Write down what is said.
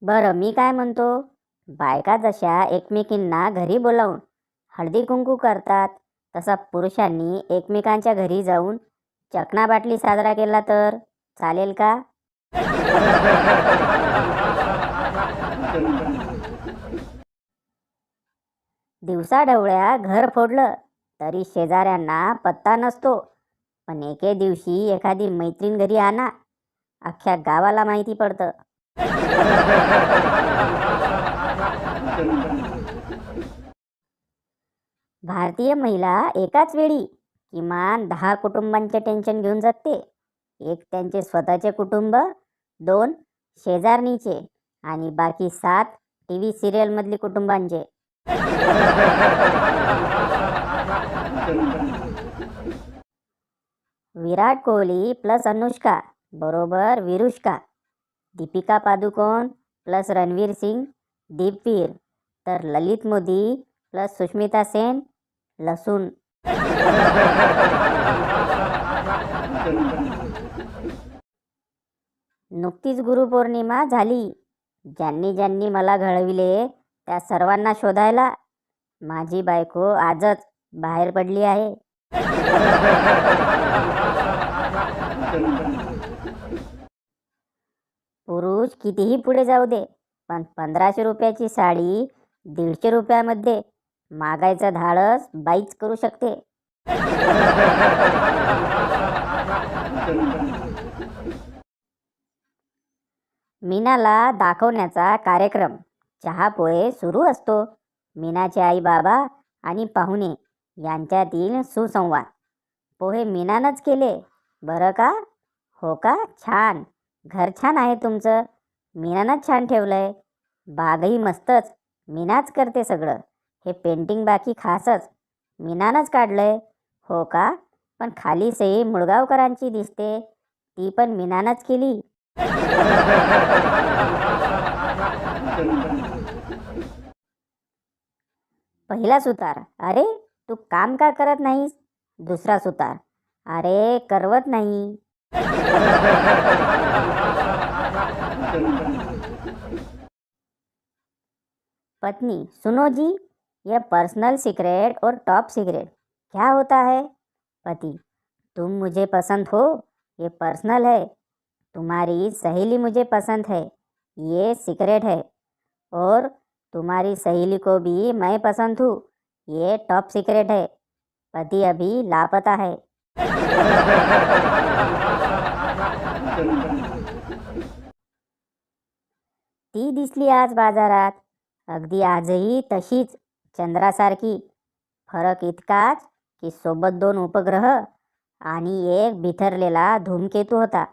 बरं, मी काय म्हणतो, बायका जशा एकमेकींना घरी बोलावून हळदी कुंकू करतात, तसा पुरुषांनी एकमेकांच्या घरी जाऊन चकना बाटली साजरा केला तर चालेल का? दिवसाढवळ्या घर फोडलं तरी शेजाऱ्यांना पत्ता नसतो, पण एके दिवशी एखादी मैत्रीण घरी आणा, अख्ख्या गावाला माहिती पडतं. भारतीय महिला एकाच वेळी किमान 10 कुटुंबांचे टेन्शन घेऊन जगते. एक त्यांचे स्वतःचे कुटुंब, दोन शेजारणीचे आणि बाकी 7 टी व्ही सिरियलमधली कुटुंबांचे. विराट कोहली प्लस अनुष्का बरोबर विरुष्का. दीपिका पादुकोण प्लस रणवीर सिंग दीपवीर. तर ललित मोदी प्लस सुष्मिता सेन लसूण. नुकतीच गुरुपौर्णिमा झाली. ज्यांनी ज्यांनी मला घडविले त्या सर्वांना शोधायला माझी बायको आजच बाहेर पडली आहे. पुरुष कितीही पुढे जाऊ दे, पण 1500 रुपयाची साडी 150 रुपयामध्ये मागायचं धाडस बाईच करू शकते. मीनाला दाखवण्याचा कार्यक्रम, चहा पोहे सुरू असतो. मीनाचे आई बाबा आणि पाहुणे यांच्यातील सुसंवाद. पोहे मीनानंच केले बरं का? हो का? छान. घर छान आहे तुमचं, मीनानंच छान ठेवलंय. बागही मस्तच, मीनाच करते सगळं. हे पेंटिंग बाकी खासच मीनानंच काढलंय. हो का? पण खाली सही मुळगावकरांची दिसते, ती पण मीनानंच केली. पहिला सुतार, अरे तू काम का करत नाहीस? दुसरा सुतार, अरे करवत नाही. पत्नी, सुनो जी, ये पर्सनल सीक्रेट और टॉप सीक्रेट क्या होता है? पति, तुम मुझे पसंद हो, ये पर्सनल है. तुम्हारी सहेली मुझे पसंद है, ये सीक्रेट है. और तुम्हारी सहेली को भी मैं पसंद हूँ, ये टॉप सीक्रेट है. पति अभी लापता है. ती दिसली आज बाजारात, अगदी आजही तशीच चंद्रासारखी. फरक इतकाच की सोबत 2 उपग्रह आणि एक बिथरलेला धूमकेतू होता.